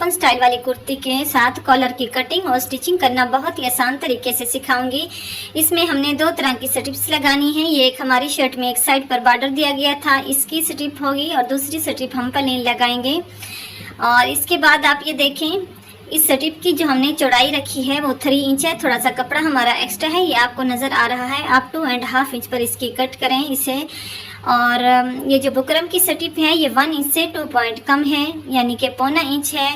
Open style वाली कुर्ती के साथ कॉलर की कटिंग और स्टिचिंग करना बहुत ही आसान तरीके से सिखाऊंगी। इसमें हमने दो तरह की स्ट्रिप्स लगानी है। ये एक हमारी शर्ट में एक साइड पर बॉर्डर दिया गया था, इसकी स्ट्रिप होगी और दूसरी स्ट्रिप हम प्लेन लगाएंगे। और इसके बाद आप ये देखें, इस स्ट्रिप की जो हमने चौड़ाई रखी है वो 3 इंच है। थोड़ा सा कपड़ा हमारा एक्स्ट्रा है, ये आपको नज़र आ रहा है। आप 2.5 इंच पर इसकी कट करें इसे। और ये जो बुकरम की स्ट्रिप है ये 1 इंच से 2 पॉइंट कम है, यानी कि 1.25 इंच है।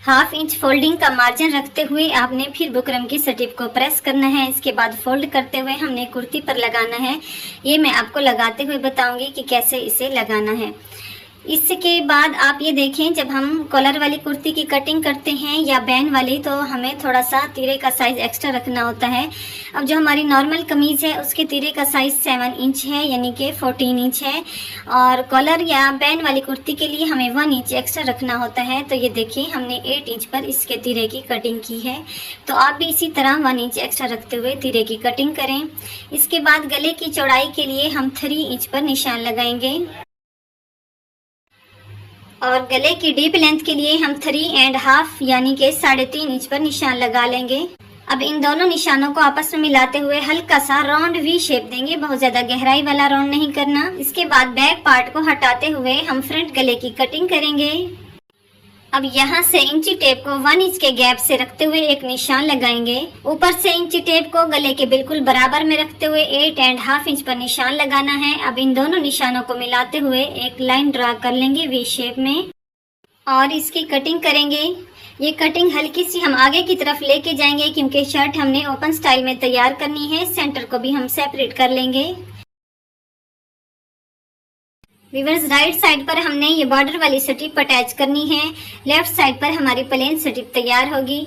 1/2 इंच फोल्डिंग का मार्जिन रखते हुए आपने फिर बुकरम की स्ट्रिप को प्रेस करना है। इसके बाद फोल्ड करते हुए हमने कुर्ती पर लगाना है। ये मैं आपको लगाते हुए बताऊंगी कि कैसे इसे लगाना है। इसके बाद आप ये देखें, जब हम कॉलर वाली कुर्ती की कटिंग करते हैं या बैन वाली, तो हमें थोड़ा सा तीरे का साइज एक्स्ट्रा रखना होता है। अब जो हमारी नॉर्मल कमीज है उसके तीरे का साइज 7 इंच है, यानी कि 14 इंच है। और कॉलर या बैन वाली कुर्ती के लिए हमें 1 इंच एक्स्ट्रा रखना होता है। तो ये देखिए हमने 8 इंच पर इसके तीरे की कटिंग की है। तो आप भी इसी तरह 1 इंच एक्स्ट्रा रखते हुए तीरे की कटिंग करें। इसके बाद गले की चौड़ाई के लिए हम 3 इंच पर निशान लगाएंगे और गले की डीप लेंथ के लिए हम 3.5 यानी कि 3.5 इंच पर निशान लगा लेंगे। अब इन दोनों निशानों को आपस में मिलाते हुए हल्का सा राउंड वी शेप देंगे, बहुत ज्यादा गहराई वाला राउंड नहीं करना। इसके बाद बैक पार्ट को हटाते हुए हम फ्रंट गले की कटिंग करेंगे। अब यहाँ से इंची टेप को 1 इंच के गैप से रखते हुए एक निशान लगाएंगे। ऊपर से इंची टेप को गले के बिल्कुल बराबर में रखते हुए 8.5 इंच पर निशान लगाना है। अब इन दोनों निशानों को मिलाते हुए एक लाइन ड्रा कर लेंगे वी शेप में और इसकी कटिंग करेंगे। ये कटिंग हल्की सी हम आगे की तरफ लेके जाएंगे क्योंकि शर्ट हमने ओपन स्टाइल में तैयार करनी है। सेंटर को भी हम सेपरेट कर लेंगे। रिवर्स राइट साइड पर हमने ये बॉर्डर वाली स्ट्रिप अटैच करनी है। लेफ्ट साइड पर हमारी प्लेन स्ट्रिप तैयार होगी।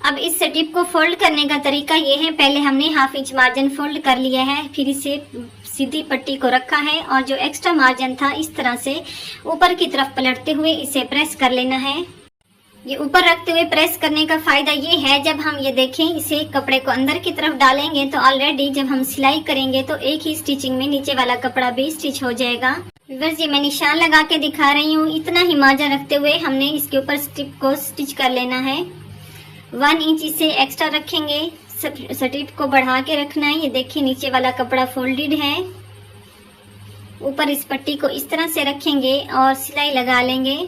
अब इस स्ट्रिप को फोल्ड करने का तरीका ये है, पहले हमने 1/2 इंच मार्जिन फोल्ड कर लिया है, फिर इसे सीधी पट्टी को रखा है और जो एक्स्ट्रा मार्जिन था इस तरह से ऊपर की तरफ पलटते हुए इसे प्रेस कर लेना है। ये ऊपर रखते हुए प्रेस करने का फायदा ये है, जब हम ये देखें इसे कपड़े को अंदर की तरफ डालेंगे तो ऑलरेडी जब हम सिलाई करेंगे तो एक ही स्टिचिंग में नीचे वाला कपड़ा भी स्टिच हो जाएगा। व्यूअर्स, ये मैं निशान लगा के दिखा रही हूँ। इतना ही मार्जिन रखते हुए हमने इसके ऊपर स्ट्रिप को स्टिच कर लेना है। 1 इंच इसे एक्स्ट्रा रखेंगे, स्ट्रिप को बढ़ा के रखना है। ये देखिए नीचे वाला कपड़ा फोल्डेड है। ऊपर इस पट्टी को इस तरह से रखेंगे और सिलाई लगा लेंगे।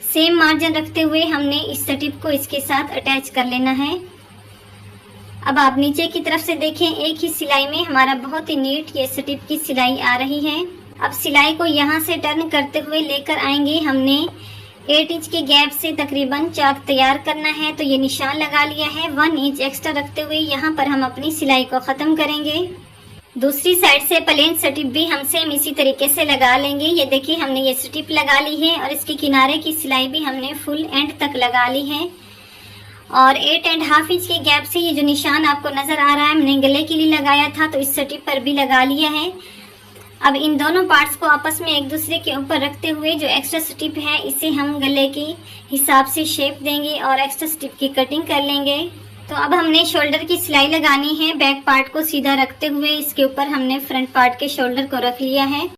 सेम मार्जिन रखते हुए हमने इस स्ट्रिप को इसके साथ अटैच कर लेना है। अब आप नीचे की तरफ से देखें, एक ही सिलाई में हमारा बहुत ही नीट ये स्ट्रिप की सिलाई आ रही है। अब सिलाई को यहाँ से टर्न करते हुए लेकर आएंगे। हमने 8 इंच के गैप से तकरीबन चाक तैयार करना है, तो ये निशान लगा लिया है। 1 इंच एक्स्ट्रा रखते हुए यहाँ पर हम अपनी सिलाई को खत्म करेंगे। दूसरी साइड से प्लेन स्ट्रिप भी हम सेम इसी तरीके से लगा लेंगे। ये देखिए हमने ये स्ट्रिप लगा ली है और इसके किनारे की सिलाई भी हमने फुल एंड तक लगा ली है। और 8.5 इंच के गैप से ये जो निशान आपको नजर आ रहा है हमने गले के लिए लगाया था, तो इस स्ट्रिप पर भी लगा लिया है। अब इन दोनों पार्ट्स को आपस में एक दूसरे के ऊपर रखते हुए जो एक्स्ट्रा स्ट्रिप है इसे हम गले के हिसाब से शेप देंगे और एक्स्ट्रा स्ट्रिप की कटिंग कर लेंगे। तो अब हमने शोल्डर की सिलाई लगानी है। बैक पार्ट को सीधा रखते हुए इसके ऊपर हमने फ्रंट पार्ट के शोल्डर को रख लिया है।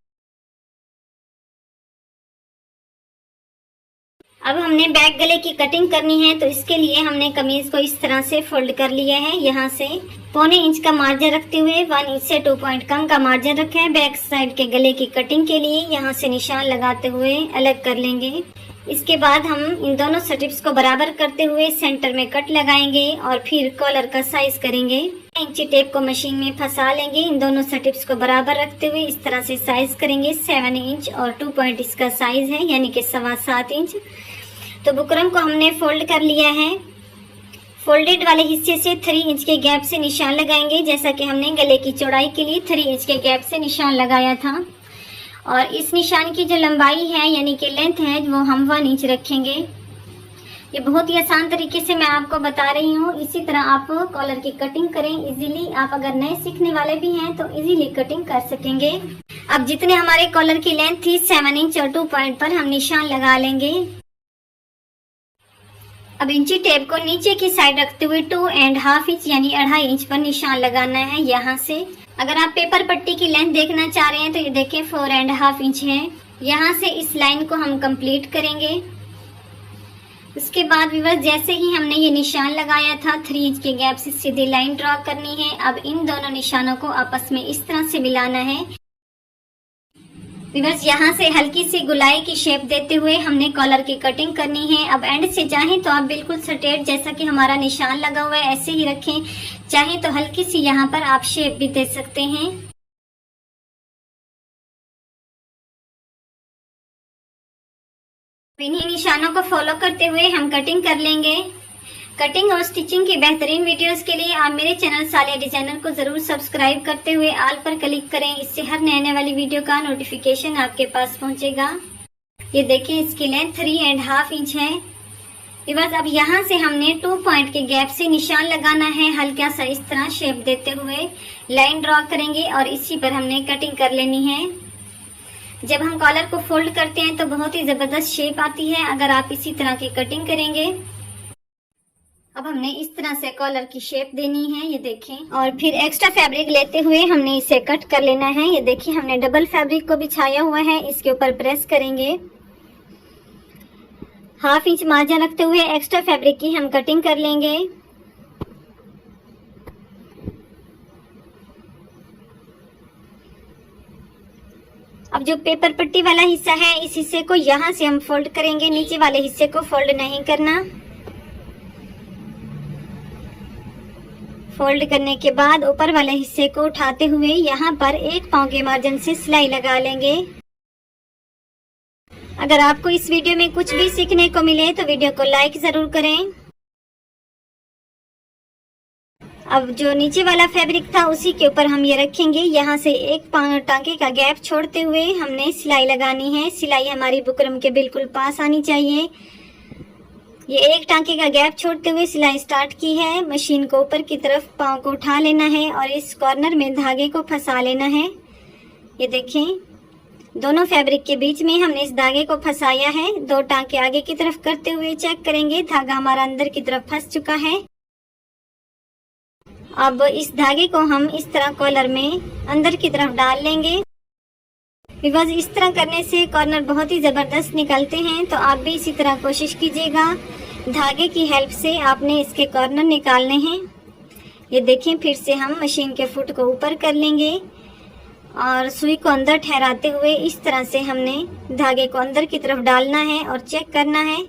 अब हमने बैक गले की कटिंग करनी है, तो इसके लिए हमने कमीज को इस तरह से फोल्ड कर लिया है। यहाँ से 1.25 इंच का मार्जिन रखते हुए 1 इंच से 2 पॉइंट कम का मार्जिन रखा है बैक साइड के गले की कटिंग के लिए। यहाँ से निशान लगाते हुए अलग कर लेंगे। इसके बाद हम इन दोनों स्ट्रिप्स को बराबर करते हुए सेंटर में कट लगाएंगे और फिर कॉलर का साइज करेंगे। इंची टेप को मशीन में फंसा लेंगे। इन दोनों स्ट्रिप्स को बराबर रखते हुए इस तरह से साइज करेंगे। 7 इंच और 2 पॉइंट इसका साइज है, यानी कि 7.25 इंच। तो बुकरम को हमने फोल्ड कर लिया है। फोल्डेड वाले हिस्से से 3 इंच के गैप से निशान लगाएंगे, जैसा कि हमने गले की चौड़ाई के लिए 3 इंच के गैप से निशान लगाया था। और इस निशान की जो लंबाई है यानी कि लेंथ है वो हम 1 इंच रखेंगे। ये बहुत ही आसान तरीके से मैं आपको बता रही हूँ। इसी तरह आप कॉलर की कटिंग करें इजीली। आप अगर नए सीखने वाले भी हैं तो इजीली कटिंग कर सकेंगे। अब जितने हमारे कॉलर की लेंथ थी 7 इंच और 2 पॉइंट पर हम निशान लगा लेंगे। अब इंची टेप को नीचे की साइड रखते हुए 2.5 इंच यानी 2.5 इंच पर निशान लगाना है यहाँ से। अगर आप पेपर पट्टी की लेंथ देखना चाह रहे हैं तो ये देखें 4.5 इंच है। यहाँ से इस लाइन को हम कंप्लीट करेंगे। उसके बाद व्यूअर्स जैसे ही हमने ये निशान लगाया था 3 इंच के गैप से सीधी लाइन ड्रॉ करनी है। अब इन दोनों निशानों को आपस में इस तरह से मिलाना है। व्यूअर्स यहाँ से हल्की सी गुलाई की शेप देते हुए हमने कॉलर की कटिंग करनी है। अब एंड से चाहें तो आप बिल्कुल स्ट्रेट जैसा कि हमारा निशान लगा हुआ है ऐसे ही रखें, चाहें तो हल्की सी यहाँ पर आप शेप भी दे सकते हैं। इन्हीं निशानों को फॉलो करते हुए हम कटिंग कर लेंगे। कटिंग और स्टिचिंग की बेहतरीन वीडियोस के लिए आप मेरे चैनल सालिया डिजाइनर को जरूर सब्सक्राइब करते हुए ऑल पर क्लिक करें। इससे हर नए आने वाली वीडियो का नोटिफिकेशन आपके पास पहुंचेगा। ये देखिए इसकी लेंथ 3.5 इंच है। बस अब यहाँ से हमने 2 पॉइंट के गैप से निशान लगाना है। हल्का सा इस तरह शेप देते हुए लाइन ड्रॉ करेंगे और इसी पर हमने कटिंग कर लेनी है। जब हम कॉलर को फोल्ड करते हैं तो बहुत ही जबरदस्त शेप आती है अगर आप इसी तरह की कटिंग करेंगे। अब हमने इस तरह से कॉलर की शेप देनी है, ये देखें, और फिर एक्स्ट्रा फैब्रिक लेते हुए हमने इसे कट कर लेना है। ये देखिए हमने डबल फैब्रिक को बिछाया हुआ है, इसके ऊपर प्रेस करेंगे। 1/2 इंच मार्जिन रखते हुए एक्स्ट्रा फैब्रिक की हम कटिंग कर लेंगे। अब जो पेपर पट्टी वाला हिस्सा है इस हिस्से को यहाँ से हम फोल्ड करेंगे, नीचे वाले हिस्से को फोल्ड नहीं करना। फोल्ड करने के बाद ऊपर वाले हिस्से को उठाते हुए यहाँ पर 1 पाँव के मार्जिन से सिलाई लगा लेंगे। अगर आपको इस वीडियो में कुछ भी सीखने को मिले तो वीडियो को लाइक जरूर करें। अब जो नीचे वाला फैब्रिक था उसी के ऊपर हम ये रखेंगे। यहाँ से 1 टांके का गैप छोड़ते हुए हमने सिलाई लगानी है। सिलाई हमारी बुकरम के बिल्कुल पास आनी चाहिए। ये 1 टांके का गैप छोड़ते हुए सिलाई स्टार्ट की है। मशीन को ऊपर की तरफ पाँव को उठा लेना है और इस कॉर्नर में धागे को फंसा लेना है। ये देखें दोनों फैब्रिक के बीच में हमने इस धागे को फंसाया है। 2 टांके आगे की तरफ करते हुए चेक करेंगे, धागा हमारा अंदर की तरफ फंस चुका है। अब इस धागे को हम इस तरह कॉलर में अंदर की तरफ डाल लेंगे। बस इस तरह करने से कॉर्नर बहुत ही जबरदस्त निकलते हैं, तो आप भी इसी तरह कोशिश कीजिएगा। धागे की हेल्प से आपने इसके कॉर्नर निकालने हैं। ये देखें फिर से हम मशीन के फुट को ऊपर कर लेंगे और सुई को अंदर ठहराते हुए इस तरह से हमने धागे को अंदर की तरफ डालना है और चेक करना है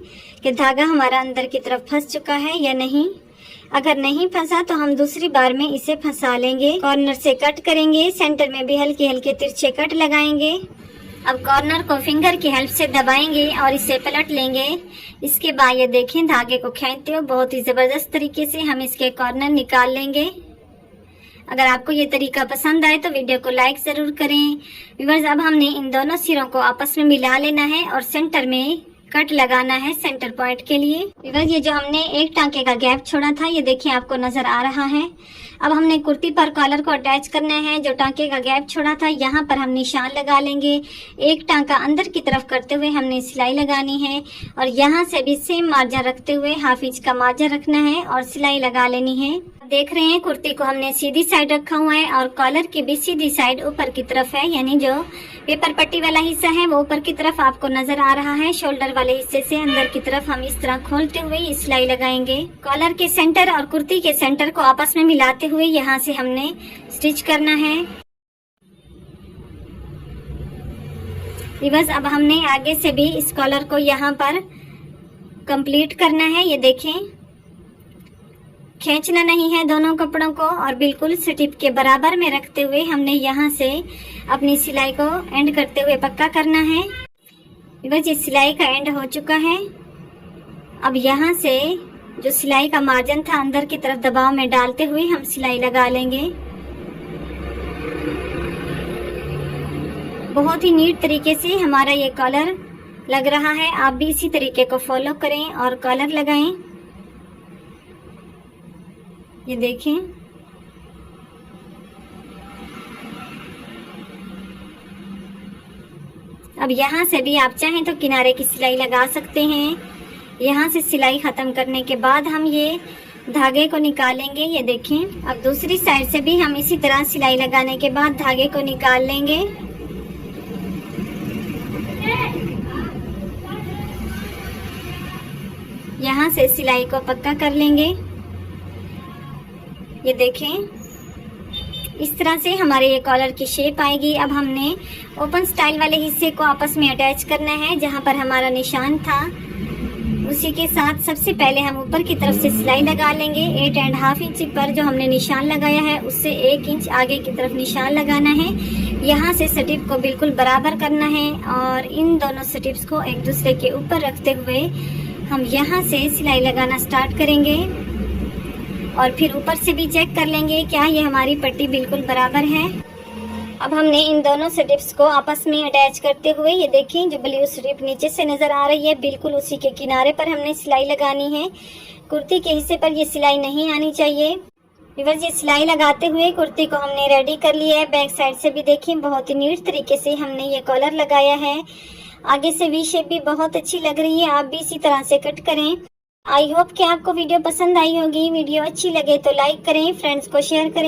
कि धागा हमारा अंदर की तरफ फंस चुका है या नहीं। अगर नहीं फंसा तो हम दूसरी बार में इसे फंसा लेंगे। कॉर्नर से कट करेंगे, सेंटर में भी हल्के हल्के तिरछे कट लगाएंगे। अब कॉर्नर को फिंगर की हेल्प से दबाएंगे और इसे पलट लेंगे। इसके बाद ये देखें धागे को खींचते हुए बहुत ही जबरदस्त तरीके से हम इसके कॉर्नर निकाल लेंगे। अगर आपको ये तरीका पसंद आए तो वीडियो को लाइक जरूर करें। व्यूअर्स अब हमने इन दोनों सिरों को आपस में मिला लेना है और सेंटर में कट लगाना है सेंटर पॉइंट के लिए। व्यूअर्स ये जो हमने 1 टांके का गैप छोड़ा था ये देखिए आपको नजर आ रहा है। अब हमने कुर्ती पर कॉलर को अटैच करना है। जो टांके का गैप छोड़ा था यहाँ पर हम निशान लगा लेंगे। 1 टांका अंदर की तरफ करते हुए हमने सिलाई लगानी है और यहाँ से भी सेम मार्जिन रखते हुए 1/2 इंच का मार्जिन रखना है और सिलाई लगा लेनी है। देख रहे हैं कुर्ती को हमने सीधी साइड रखा हुआ है और कॉलर की भी सीधी साइड ऊपर की तरफ है, यानी जो पेपर पट्टी वाला हिस्सा है वो ऊपर की तरफ आपको नजर आ रहा है। शोल्डर वाले हिस्से से अंदर की तरफ हम इस तरह खोलते हुए ये सिलाई लगाएंगे। कॉलर के सेंटर और कुर्ती के सेंटर को आपस में मिलाते हुए यहाँ से हमने स्टिच करना है। बस अब हमने आगे से भी इस कॉलर को यहाँ पर कंप्लीट करना है। ये देखें खींचना नहीं है दोनों कपड़ों को और बिल्कुल स्टिप के बराबर में रखते हुए हमने यहाँ से अपनी सिलाई को एंड करते हुए पक्का करना है। बस ये सिलाई का एंड हो चुका है। अब यहाँ से जो सिलाई का मार्जिन था अंदर की तरफ दबाव में डालते हुए हम सिलाई लगा लेंगे। बहुत ही नीट तरीके से हमारा ये कॉलर लग रहा है। आप भी इसी तरीके को फॉलो करें और कॉलर लगाएं। ये देखें अब यहाँ से भी आप चाहें तो किनारे की सिलाई लगा सकते हैं। यहाँ से सिलाई खत्म करने के बाद हम ये धागे को निकालेंगे। ये देखें अब दूसरी साइड से भी हम इसी तरह सिलाई लगाने के बाद धागे को निकाल लेंगे। यहाँ से सिलाई को पक्का कर लेंगे। ये देखें, इस तरह से हमारे ये कॉलर की शेप आएगी। अब हमने ओपन स्टाइल वाले हिस्से को आपस में अटैच करना है, जहाँ पर हमारा निशान था उसी के साथ सबसे पहले हम ऊपर की तरफ से सिलाई लगा लेंगे। 8.5 इंच पर जो हमने निशान लगाया है उससे 1 इंच आगे की तरफ निशान लगाना है। यहाँ से स्ट्रिप को बिल्कुल बराबर करना है और इन दोनों स्ट्रिप्स को एक दूसरे के ऊपर रखते हुए हम यहाँ से सिलाई लगाना स्टार्ट करेंगे और फिर ऊपर से भी चेक कर लेंगे क्या ये हमारी पट्टी बिल्कुल बराबर है। अब हमने इन दोनों स्ट्रिप्स को आपस में अटैच करते हुए, ये देखें जो ब्लू स्ट्रिप नीचे से नजर आ रही है बिल्कुल उसी के किनारे पर हमने सिलाई लगानी है। कुर्ती के हिस्से पर ये सिलाई नहीं आनी चाहिए। व्यूअर्स, ये सिलाई लगाते हुए कुर्ती को हमने रेडी कर लिया है। बैक साइड से भी देखें बहुत ही नीट तरीके से हमने ये कॉलर लगाया है। आगे से वी शेप भी बहुत अच्छी लग रही है, आप भी इसी तरह से कट करें। आई होप कि आपको वीडियो पसंद आई होगी। वीडियो अच्छी लगे तो लाइक करें, फ्रेंड्स को शेयर करें।